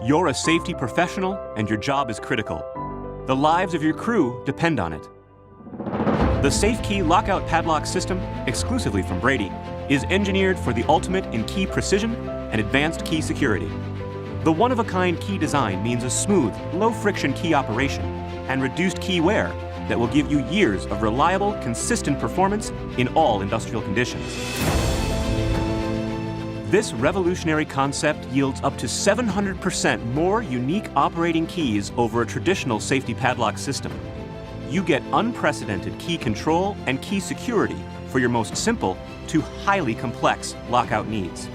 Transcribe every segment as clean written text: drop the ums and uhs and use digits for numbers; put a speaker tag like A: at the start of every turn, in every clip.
A: You're a safety professional and your job is critical. The lives of your crew depend on it. The SafeKey Lockout Padlock system, exclusively from Brady, is engineered for the ultimate in key precision and advanced key security. The one-of-a-kind key design means a smooth, low-friction key operation and reduced key wear that will give you years of reliable, consistent performance in all industrial conditions. This revolutionary concept yields up to 700% more unique operating keys over a traditional safety padlock system. You get unprecedented key control and key security for your most simple to highly complex lockout needs.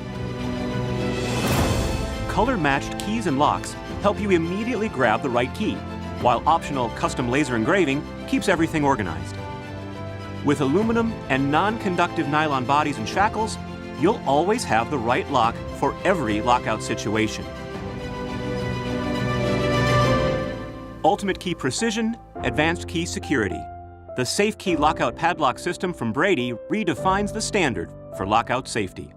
A: Color-matched keys and locks help you immediately grab the right key, while optional custom laser engraving keeps everything organized. With aluminum and non-conductive nylon bodies and shackles, you'll always have the right lock for every lockout situation. Ultimate key precision, advanced key security. The SafeKey Lockout Padlock system from Brady redefines the standard for lockout safety.